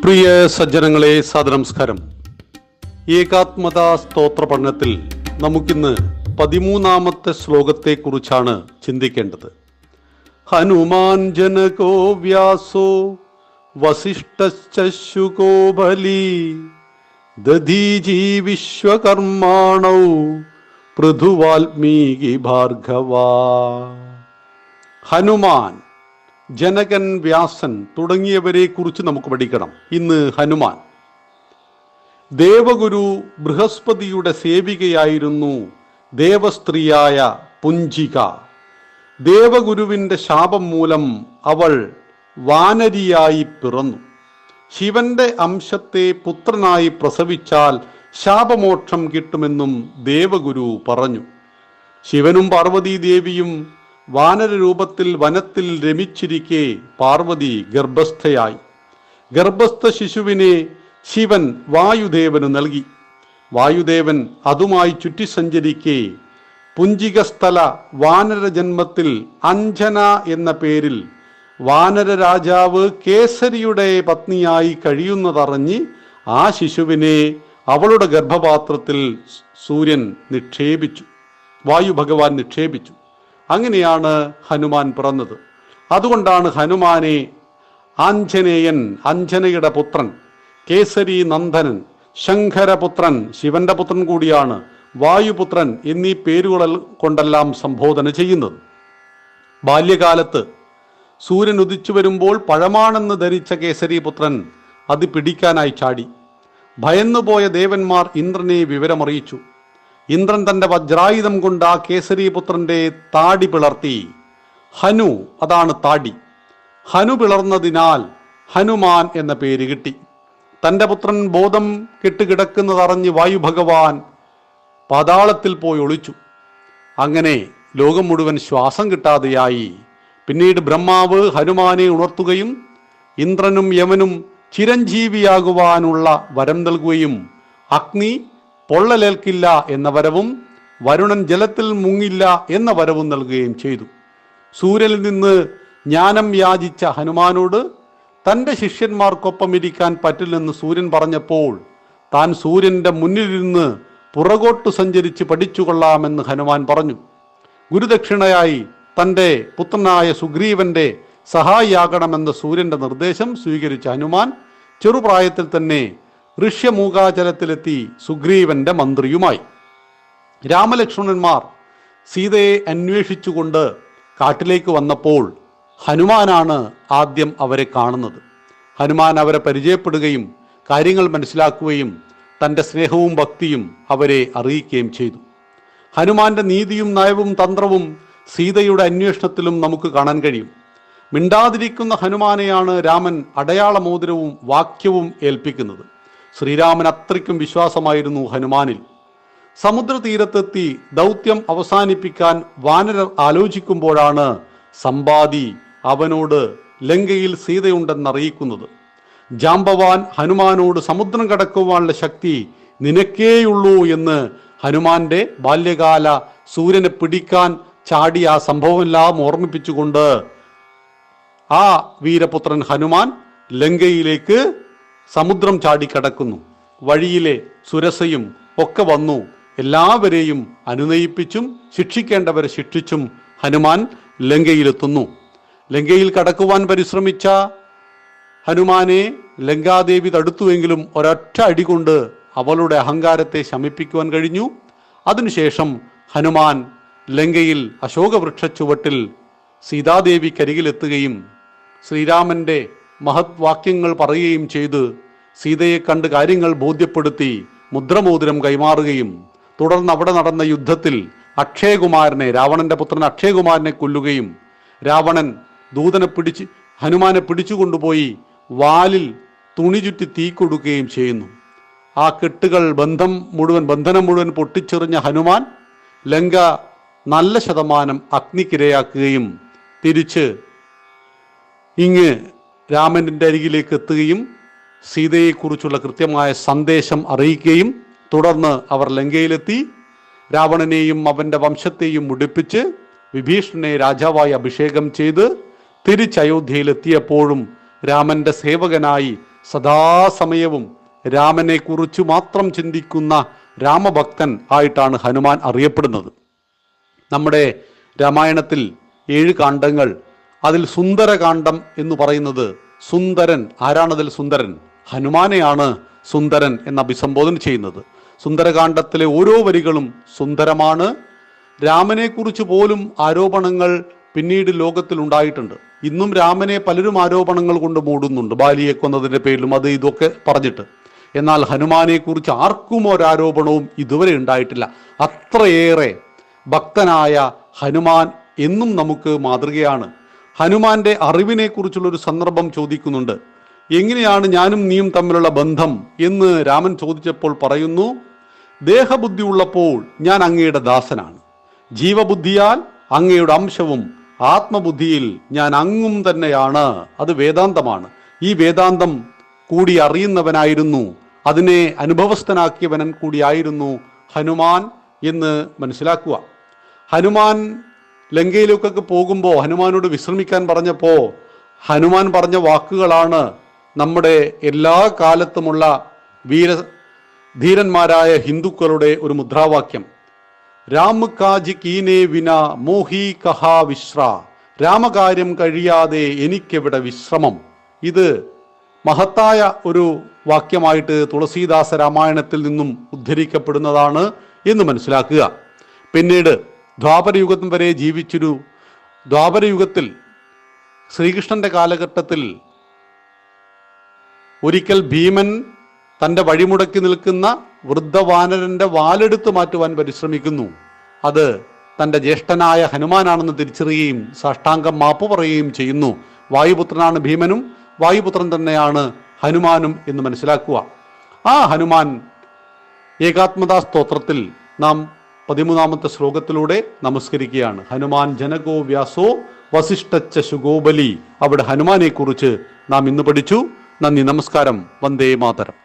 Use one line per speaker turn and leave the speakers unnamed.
പ്രിയ സജ്ജനങ്ങളെ, സദനമസ്കാരം. ഏകാത്മതാ സ്തോത്ര പഠനത്തിൽ നമുക്കിന്ന് 13-ാമത്തെ ശ്ലോകത്തെക്കുറിച്ചാണ് ചിന്തിക്കേണ്ടത്. ഹനുമാൻ ജനകോ വ്യാസോ വസിഷ്ഠശ്ച ബലി ദധീജി വിശ്വകർമാണൗ പൃഥുവാൽമീകി ഭാർഗവ. ഹനുമാൻ, ജനകൻ, വ്യാസൻ തുടങ്ങിയവരെ കുറിച്ച് നമുക്ക് പഠിക്കണം. ഇന്ന് ഹനുമാൻ. ദേവഗുരു ബൃഹസ്പതിയുടെ സേവികയായിരുന്നു ദേവസ്ത്രീയായ പുഞ്ചിക. ദേവഗുരുവിൻ്റെ ശാപം മൂലം അവൾ വാനരിയായി പിറന്നു. ശിവന്റെ അംശത്തെ പുത്രനായി പ്രസവിച്ചാൽ ശാപമോക്ഷം കിട്ടുമെന്നും ദേവഗുരു പറഞ്ഞു. ശിവനും പാർവതീദേവിയും വാനര രൂപത്തിൽ വനത്തിൽ രമിച്ചിരിക്കെ പാർവതി ഗർഭസ്ഥയായി. ഗർഭസ്ഥ ശിശുവിനെ ശിവൻ വായുദേവന് നൽകി. വായുദേവൻ അതുമായി ചുറ്റി സഞ്ചരിക്കെ പുഞ്ചികസ്ഥല വാനര ജന്മത്തിൽ അഞ്ജന എന്ന പേരിൽ വാനര രാജാവ് കേസരിയുടെ പത്നിയായി കഴിയുന്നതറിഞ്ഞ് ആ ശിശുവിനെ അവളുടെ ഗർഭപാത്രത്തിൽ സൂര്യൻ നിക്ഷേപിച്ചു, വായു ഭഗവാൻ നിക്ഷേപിച്ചു. അങ്ങനെയാണ് ഹനുമാൻ പിറന്നത്. അതുകൊണ്ടാണ് ഹനുമാനെ ആഞ്ജനേയൻ, അഞ്ജനയുടെ പുത്രൻ, കേസരി നന്ദനൻ, ശങ്കരപുത്രൻ, ശിവന്റെ പുത്രൻ കൂടിയാണ്, വായുപുത്രൻ എന്നീ പേരുകൾ കൊണ്ടെല്ലാം സംബോധന ചെയ്യുന്നത്. ബാല്യകാലത്ത് സൂര്യൻ ഉദിച്ചു വരുമ്പോൾ പഴമാണെന്ന് ധരിച്ച കേസരിപുത്രൻ അത് പിടിക്കാനായി ചാടി. ഭയന്നുപോയ ദേവന്മാർ ഇന്ദ്രനെ വിവരമറിയിച്ചു. ഇന്ദ്രൻ തന്റെ വജ്രായുധം കൊണ്ട് ആ കേസരിപുത്രന്റെ താടി പിളർത്തി. ഹനു, അതാണ് താടി. ഹനു പിളർന്നതിനാൽ ഹനുമാൻ എന്ന പേര് കിട്ടി. തന്റെ പുത്രൻ ബോധം കെട്ടുകിടക്കുന്നതറിഞ്ഞ് വായുഭഗവാൻ പാതാളത്തിൽ പോയി ഒളിച്ചു. അങ്ങനെ ലോകം മുഴുവൻ ശ്വാസം കിട്ടാതെയായി. പിന്നീട് ബ്രഹ്മാവ് ഹനുമാനെ ഉണർത്തുകയും ഇന്ദ്രനും യമനും ചിരഞ്ജീവിയാകുവാനുള്ള വരം നൽകുകയും അഗ്നി പൊള്ളലേൽക്കില്ല എന്ന വരവും വരുണൻ ജലത്തിൽ മുങ്ങില്ല എന്ന വരവും നൽകുകയും ചെയ്തു. സൂര്യനിൽ നിന്ന് ജ്ഞാനം യാചിച്ച ഹനുമാനോട് തൻ്റെ ശിഷ്യന്മാർക്കൊപ്പം ഇരിക്കാൻ പറ്റില്ലെന്ന് സൂര്യൻ പറഞ്ഞപ്പോൾ താൻ സൂര്യന്റെ മുന്നിലിരുന്ന് പുറകോട്ട് സഞ്ചരിച്ച് പഠിച്ചുകൊള്ളാമെന്ന് ഹനുമാൻ പറഞ്ഞു. ഗുരുദക്ഷിണയായി തൻ്റെ പുത്രനായ സുഗ്രീവന്റെ സഹായിയാകണമെന്ന സൂര്യന്റെ നിർദ്ദേശം സ്വീകരിച്ച ഹനുമാൻ ചെറുപ്രായത്തിൽ തന്നെ ഋഷ്യമൂകാചലത്തിലെത്തി സുഗ്രീവന്റെ മന്ത്രിയുമായി. രാമലക്ഷ്മണന്മാർ സീതയെ അന്വേഷിച്ചുകൊണ്ട് കാട്ടിലേക്ക് വന്നപ്പോൾ ഹനുമാനാണ് ആദ്യം അവരെ കാണുന്നത്. ഹനുമാൻ അവരെ പരിചയപ്പെടുകയും കാര്യങ്ങൾ മനസ്സിലാക്കുകയും തൻ്റെ സ്നേഹവും ഭക്തിയും അവരെ അറിയിക്കുകയും ചെയ്തു. ഹനുമാന്റെ നീതിയും നയവും തന്ത്രവും സീതയുടെ അന്വേഷണത്തിലും നമുക്ക് കാണാൻ കഴിയും. മിണ്ടാതിരിക്കുന്ന ഹനുമാനെയാണ് രാമൻ അടയാളമോതിരവും വാക്യവും ഏൽപ്പിക്കുന്നത്. ശ്രീരാമൻ അത്രയ്ക്കും വിശ്വാസമായിരുന്നു ഹനുമാനിൽ. സമുദ്രതീരത്തെത്തി ദൗത്യം അവസാനിപ്പിക്കാൻ വാനരർ ആലോചിക്കുമ്പോഴാണ് സമ്പാദി അവനോട് ലങ്കയിൽ സീതയുണ്ടെന്നറിയിക്കുന്നത്. ജാംബവാൻ ഹനുമാനോട് സമുദ്രം കടക്കുവാനുള്ള ശക്തി നിനക്കേയുള്ളൂ എന്ന് ഹനുമാന്റെ ബാല്യകാല സൂര്യനെ പിടിക്കാൻ ചാടി ആ സംഭവമെല്ലാം ഓർമ്മിപ്പിച്ചുകൊണ്ട് ആ വീരപുത്രൻ ഹനുമാൻ ലങ്കയിലേക്ക് സമുദ്രം ചാടിക്കടക്കുന്നു. വഴിയിലെ സുരസയും ഒക്കെ വന്നു എല്ലാവരെയും അനുനയിപ്പിച്ചും ശിക്ഷിക്കേണ്ടവരെ ശിക്ഷിച്ചും ഹനുമാൻ ലങ്കയിലെത്തുന്നു. ലങ്കയിൽ കടക്കുവാൻ പരിശ്രമിച്ച ഹനുമാനെ ലങ്കാദേവി തടുത്തുവെങ്കിലും ഒരൊറ്റ അടി കൊണ്ട് അവളുടെ അഹങ്കാരത്തെ ശമിപ്പിക്കുവാൻ കഴിഞ്ഞു. അതിനുശേഷം ഹനുമാൻ ലങ്കയിൽ അശോകവൃക്ഷ ചുവട്ടിൽ സീതാദേവിക്കരികിലെത്തുകയും ശ്രീരാമന്റെ മഹത് വാക്യങ്ങൾ പറയുകയും ചെയ്ത് സീതയെ കണ്ട് കാര്യങ്ങൾ ബോധ്യപ്പെടുത്തി മുദ്രമോതിരം കൈമാറുകയും തുടർന്ന് അവിടെ നടന്ന യുദ്ധത്തിൽ അക്ഷയകുമാരനെ, രാവണന്റെ പുത്രൻ അക്ഷയകുമാരനെ കൊല്ലുകയും രാവണൻ ഹനുമാനെ പിടിച്ചുകൊണ്ടുപോയി വാലിൽ തുണി ചുറ്റി തീ കൊടുക്കുകയും ചെയ്യുന്നു. ആ കെട്ടുകൾ ബന്ധനം മുഴുവൻ പൊട്ടിച്ചെറിഞ്ഞ ഹനുമാൻ ലങ്ക നല്ല ശതമാനം അഗ്നിക്കിരയാക്കുകയും തിരിച്ച് ഇങ്ങ് രാമന്റെ അരികിലേക്ക് എത്തുകയും സീതയെക്കുറിച്ചുള്ള കൃത്യമായ സന്ദേശം അറിയിക്കുകയും തുടർന്ന് അവർ ലങ്കയിലെത്തി രാവണനെയും അവന്റെ വംശത്തെയും മുടിപ്പിച്ച് വിഭീഷണനെ രാജാവായി അഭിഷേകം ചെയ്ത് തിരിച്ച് അയോധ്യയിലെത്തിയപ്പോഴും രാമന്റെ സേവകനായി സദാസമയവും രാമനെ കുറിച്ച് മാത്രം ചിന്തിക്കുന്ന രാമഭക്തൻ ആയിട്ടാണ് ഹനുമാൻ അറിയപ്പെടുന്നത്. നമ്മുടെ രാമായണത്തിൽ 7 കാണ്ഡങ്ങൾ, അതിൽ സുന്ദരകാന്ഡം എന്ന് പറയുന്നത് സുന്ദരൻ, ആരാണതിൽ സുന്ദരൻ? ഹനുമാനെയാണ് സുന്ദരൻ എന്ന് അഭിസംബോധന ചെയ്യുന്നത്. സുന്ദരകാന്ഡത്തിലെ ഓരോ വരികളും സുന്ദരമാണ്. രാമനെക്കുറിച്ച് പോലും ആരോപണങ്ങൾ പിന്നീട് ലോകത്തിൽ ഉണ്ടായിട്ടുണ്ട്. ഇന്നും രാമനെ പലരും ആരോപണങ്ങൾ കൊണ്ട് മൂടുന്നുണ്ട്, ബാലിയെ കൊന്നതിൻ്റെ പേരിലും അത് ഇതൊക്കെ പറഞ്ഞിട്ട്. എന്നാൽ ഹനുമാനെ കുറിച്ച് ആർക്കും ഒരാരോപണവും ഇതുവരെ ഉണ്ടായിട്ടില്ല. അത്രയേറെ ഭക്തനായ ഹനുമാൻ എന്നും നമുക്ക് മാതൃകയാണ്. ഹനുമാന്റെ അറിവിനെ കുറിച്ചുള്ളൊരു സന്ദർഭം ചോദിക്കുന്നുണ്ട്. എങ്ങനെയാണ് ഞാനും നീയും തമ്മിലുള്ള ബന്ധം എന്ന് രാമൻ ചോദിച്ചപ്പോൾ പറയുന്നു, ദേഹബുദ്ധി ഉള്ളപ്പോൾ ഞാൻ അങ്ങയുടെ ദാസനാണ്, ജീവബുദ്ധിയാൽ അങ്ങയുടെ അംശവും, ആത്മബുദ്ധിയിൽ ഞാൻ അങ്ങും തന്നെയാണ്. അത് വേദാന്തമാണ്. ഈ വേദാന്തം കൂടി അറിയുന്നവനായിരുന്നു, അതിനെ അനുഭവസ്ഥനാക്കിയവൻ കൂടിയായിരുന്നു ഹനുമാൻ എന്ന് മനസ്സിലാക്കുക. ഹനുമാൻ ലങ്കയിലേക്കൊക്കെ പോകുമ്പോൾ ഹനുമാനോട് വിശ്രമിക്കാൻ പറഞ്ഞപ്പോൾ ഹനുമാൻ പറഞ്ഞ വാക്കുകളാണ് നമ്മുടെ എല്ലാ കാലത്തുമുള്ള ധീരന്മാരായ ഹിന്ദുക്കളുടെ ഒരു മുദ്രാവാക്യം. രാമ കാജ് കീനേ വിന മോഹി കഹാ വിശ്ര, രാമകാര്യം കഴിയാതെ എനിക്കെവിടെ വിശ്രമം. ഇത് മഹത്തായ ഒരു വാക്യമായിട്ട് തുളസീദാസ രാമായണത്തിൽ നിന്നും ഉദ്ധരിക്കപ്പെടുന്നതാണ് എന്ന് മനസ്സിലാക്കുക. പിന്നീട് ദ്വാപരയുഗം വരെ ജീവിച്ചൊരു ദ്വാപരയുഗത്തിൽ ശ്രീകൃഷ്ണന്റെ കാലഘട്ടത്തിൽ ഒരിക്കൽ ഭീമൻ തൻ്റെ വഴിമുടക്കി നിൽക്കുന്ന വൃദ്ധവാനരന്റെ വാലെടുത്ത് മാറ്റുവാൻ പരിശ്രമിക്കുന്നു. അത് തൻ്റെ ജ്യേഷ്ഠനായ ഹനുമാനാണെന്ന് തിരിച്ചറിയുകയും സാഷ്ടാംഗം മാപ്പ് പറയുകയും ചെയ്യുന്നു. വായുപുത്രനാണ് ഭീമനും, വായുപുത്രൻ തന്നെയാണ് ഹനുമാനും എന്ന് മനസ്സിലാക്കുക. ആ ഹനുമാൻ ഏകാത്മതാ സ്തോത്രത്തിൽ നാം 13-ാമത്തെ ശ്ലോകത്തിലൂടെ നമസ്കരിക്കുകയാണ്. ഹനുമാൻ ജനകോ വ്യാസോ വസിഷ്ഠച്ച ശുഗോബലി. അവിടെ ഹനുമാനെ കുറിച്ച് നാം ഇന്ന് പഠിച്ചു. നന്ദി, നമസ്കാരം. വന്ദേ മാതരം.